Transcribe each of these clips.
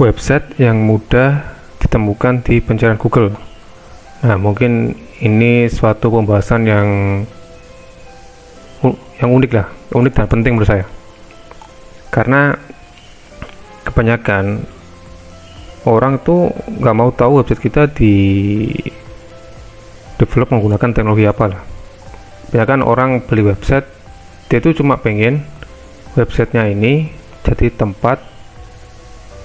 website yang mudah ditemukan di pencarian Google. Nah, mungkin ini suatu pembahasan yang unik dan penting menurut saya. Karena kebanyakan orang tuh nggak mau tahu website kita di develop menggunakan teknologi apa lah. Kebanyakan orang beli website, dia tuh cuma pengen websitenya ini jadi tempat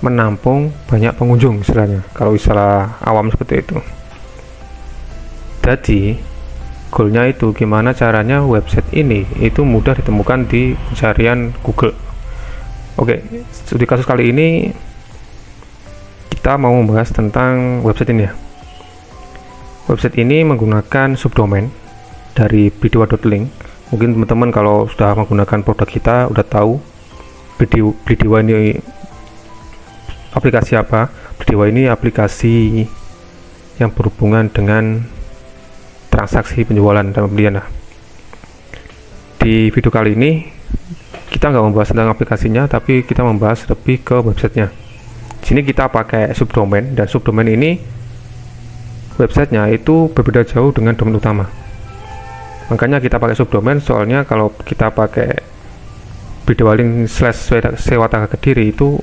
menampung banyak pengunjung, istilahnya, kalau istilah awam seperti itu. Jadi goalnya itu gimana caranya website ini itu mudah ditemukan di pencarian Google. Oke, di kasus kali ini kita mau membahas tentang website ini ya. Website ini menggunakan subdomain dari Blidiwa.link. Mungkin teman-teman kalau sudah menggunakan produk kita udah tahu Blidiwa ini aplikasi apa. Blidiwa ini aplikasi yang berhubungan dengan transaksi penjualan dan pembelian. Di video kali ini kita nggak membahas tentang aplikasinya, tapi kita membahas lebih ke websitenya. Di sini kita pakai subdomain, dan subdomain ini websitenya itu berbeda jauh dengan domain utama. Makanya kita pakai subdomain, soalnya kalau kita pakai Blidiwa.link/Sewata Kediri itu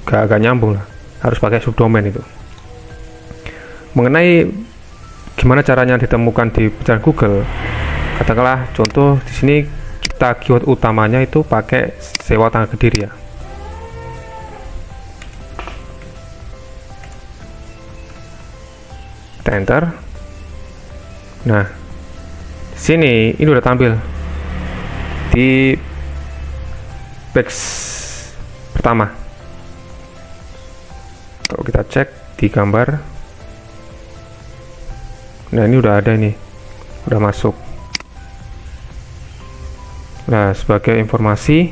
gak nyambung lah, harus pakai subdomain itu. Mengenai gimana caranya ditemukan di pencarian Google, katakanlah contoh di sini kita keyword utamanya itu pakai sewa tangga Kediri ya. Kita enter. Nah, sini ini udah tampil di page pertama. Kalau kita cek di gambar, nah ini udah ada, ini udah masuk. Nah, sebagai informasi,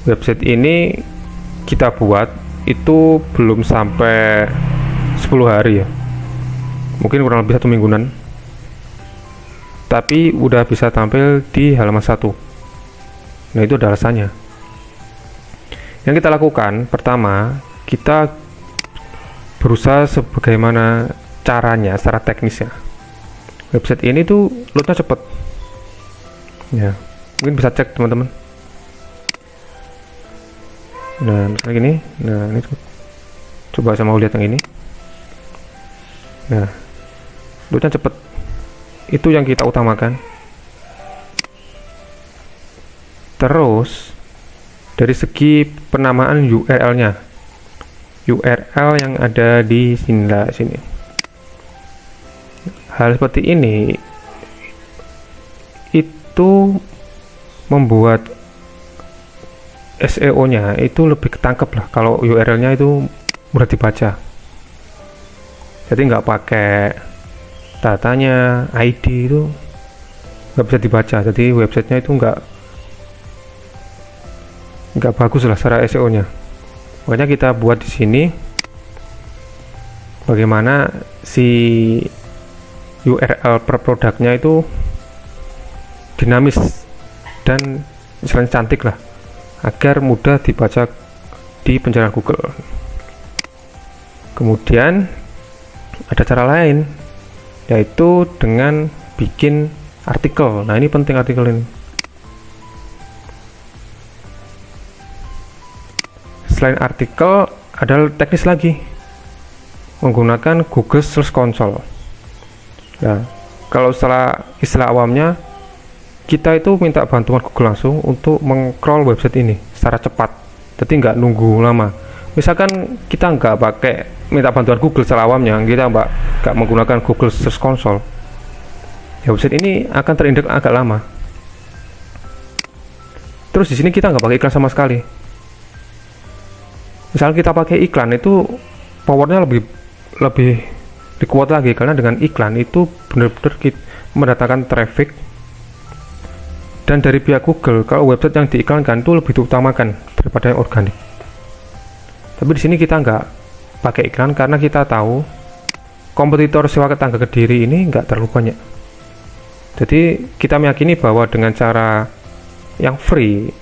website ini kita buat itu belum sampai 10 hari ya, mungkin kurang lebih 1 mingguan, tapi udah bisa tampil di halaman 1. Nah, itu ada alasannya. Yang kita lakukan pertama, kita berusaha sebagaimana caranya secara teknisnya. Website ini tuh loadnya cepet ya, mungkin bisa cek teman-teman. Nah, misalnya gini. Nah, ini coba saya mau lihat yang ini. Nah, loadnya cepet, itu yang kita utamakan. Terus dari segi penamaan URL-nya, URL yang ada di sini. Hal seperti ini itu membuat SEO-nya itu lebih ketangkep lah kalau URL-nya itu mudah dibaca. Jadi nggak pakai datanya, ID itu nggak bisa dibaca. Jadi websitenya itu nggak bagus lah secara SEO-nya. Makanya kita buat di sini bagaimana si URL per produknya itu dinamis dan misalnya cantik lah, agar mudah dibaca di pencarian Google. Kemudian ada cara lain, yaitu dengan bikin artikel. Nah, ini penting artikel ini. Selain artikel, ada teknis lagi, menggunakan Google Search Console. Nah, kalau istilah awamnya, kita itu minta bantuan Google langsung untuk meng-crawl website ini secara cepat, jadi nggak nunggu lama. Misalkan kita nggak pakai minta bantuan Google secara awamnya, kita nggak menggunakan Google Search Console, ya website ini akan terindeks agak lama. Terus di sini kita nggak pakai iklan sama sekali. Misalnya kita pakai iklan, itu powernya lebih kuat lagi, karena dengan iklan itu benar-benar mendatangkan traffic. Dan dari pihak Google, kalau website yang diiklankan itu lebih diutamakan daripada yang organik. Tapi di sini kita nggak pakai iklan karena kita tahu kompetitor sewa tangga Kediri ini nggak terlalu banyak. Jadi kita meyakini bahwa dengan cara yang free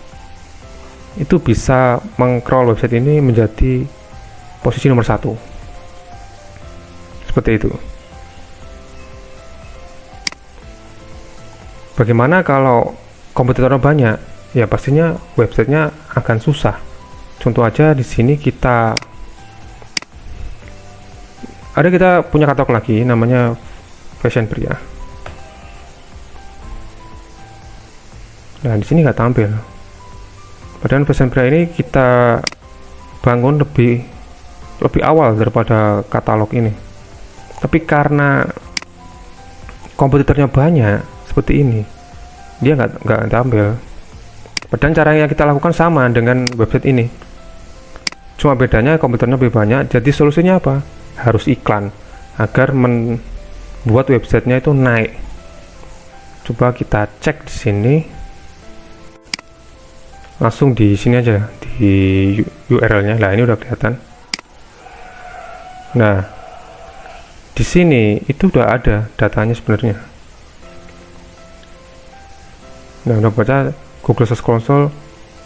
itu bisa meng-crawl website ini menjadi posisi nomor 1 seperti itu. Bagaimana kalau kompetitornya banyak? Ya pastinya websitenya akan susah. Contoh aja di sini kita punya katalog lagi namanya fashion pria. Nah di sini nggak tampil. Padahal fashion pria ini kita bangun lebih awal daripada katalog ini. Tapi karena kompetitornya banyak seperti ini, dia nggak tampil. Padahal cara yang kita lakukan sama dengan website ini, cuma bedanya komputernya lebih banyak. Jadi solusinya apa? Harus iklan agar membuat websitenya itu naik. Coba kita cek di sini, langsung di sini aja di URL-nya. Nah ini udah kelihatan. Nah di sini itu udah ada datanya sebenarnya. Nah, udah baca Google Search Console,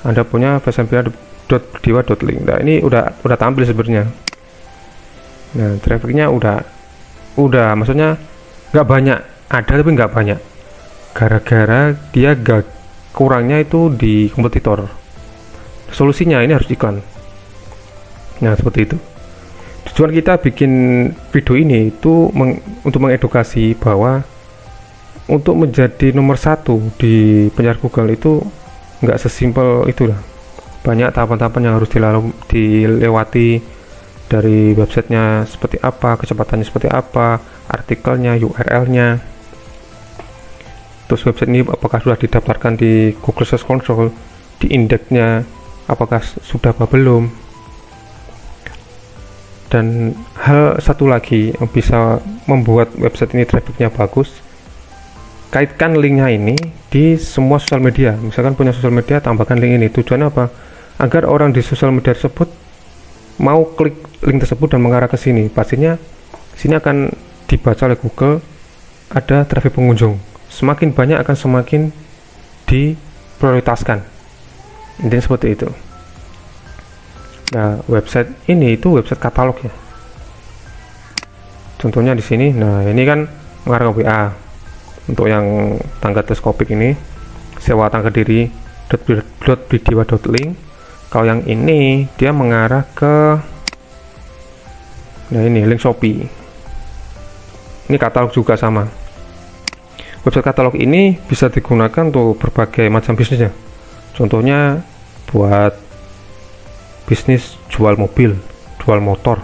Anda punya fashionpria.berdiwa.link. Nah, ini udah tampil sebenarnya. Nah, trafficnya udah maksudnya nggak banyak, ada tapi nggak banyak. Gara-gara dia kurangnya itu di kompetitor. Solusinya ini harus iklan. Nah, seperti itu. Tujuan kita bikin video ini itu untuk mengedukasi bahwa untuk menjadi nomor 1 di pencarian Google itu nggak sesimpel itu lah. Banyak tahapan-tahapan yang harus dilewati, dari websitenya seperti apa, kecepatannya seperti apa, artikelnya, URL-nya. Terus website ini apakah sudah didaftarkan di Google Search Console, di indeksnya apakah sudah apa belum. Dan hal satu lagi yang bisa membuat website ini trafficnya bagus, kaitkan linknya ini di semua sosial media. Misalkan punya sosial media, tambahkan link ini. Tujuannya apa? Agar orang di sosial media tersebut mau klik link tersebut dan mengarah ke sini. Pastinya sini akan dibaca oleh Google, ada traffic pengunjung. Semakin banyak akan semakin diprioritaskan. Intinya seperti itu. Nah, website ini itu website katalog ya. Contohnya di sini. Nah, ini kan mengarah ke WA. Untuk yang tangga teleskopik ini, sewa tangga diri .berdiwa.link. Kalau yang ini dia mengarah ke, nah ini link Shopee. Ini katalog juga sama. Website katalog ini bisa digunakan untuk berbagai macam bisnisnya. Contohnya buat bisnis jual mobil, jual motor,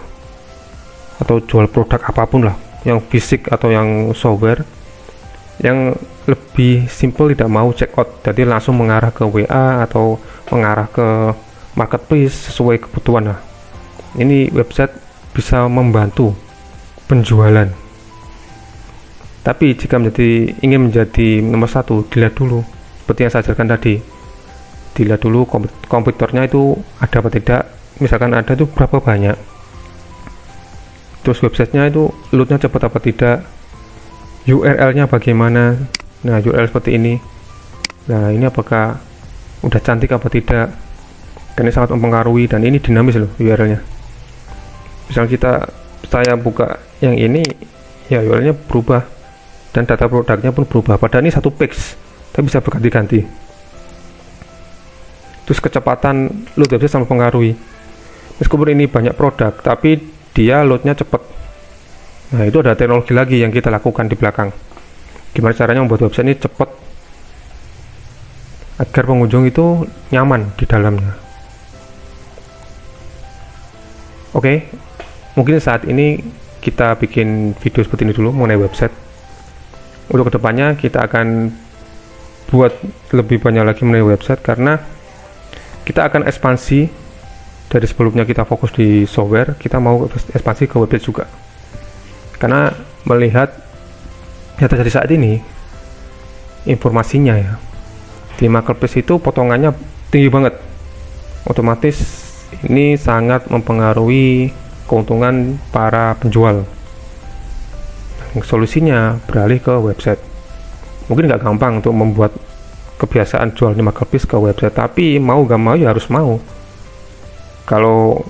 atau jual produk apapun lah, yang fisik atau yang software, yang lebih simple, tidak mau check out, jadi langsung mengarah ke WA atau mengarah ke marketplace sesuai kebutuhan. Nah, ini website bisa membantu penjualan. Tapi jika ingin menjadi nomor 1, dilihat dulu seperti yang saya ajarkan tadi. Dilihat dulu komputernya itu ada apa tidak. Misalkan ada itu berapa banyak. Terus websitenya itu loadnya cepat apa tidak. URL-nya bagaimana. Nah, URL seperti ini. Nah, ini apakah udah cantik apa tidak. Karena sangat mempengaruhi, dan ini dinamis loh URL-nya. Misal saya buka yang ini, ya URL-nya berubah dan data produknya pun berubah. Padahal ini satu page, tapi bisa berganti-ganti. Terus kecepatan load website sangat mempengaruhi. Meskipun ini banyak produk, tapi dia loadnya cepat. Nah, itu ada teknologi lagi yang kita lakukan di belakang. Gimana caranya membuat website ini cepat agar pengunjung itu nyaman di dalamnya. Oke, mungkin saat ini kita bikin video seperti ini dulu mengenai website. Untuk kedepannya kita akan buat lebih banyak lagi mengenai website, karena kita akan ekspansi. Dari sebelumnya kita fokus di software, kita mau ekspansi ke website juga. Karena melihat yang terjadi saat ini, informasinya ya, di marketplace itu potongannya tinggi banget. Otomatis ini sangat mempengaruhi keuntungan para penjual. Solusinya beralih ke website. Mungkin nggak gampang untuk membuat kebiasaan jual di marketplace ke website, tapi mau gak mau ya harus mau. Kalau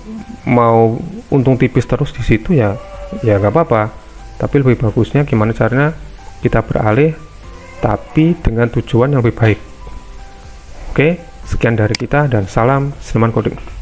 mau untung tipis terus di situ ya nggak apa-apa, tapi lebih bagusnya gimana caranya kita beralih tapi dengan tujuan yang lebih baik. Oke, sekian dari kita dan salam Silman Coding.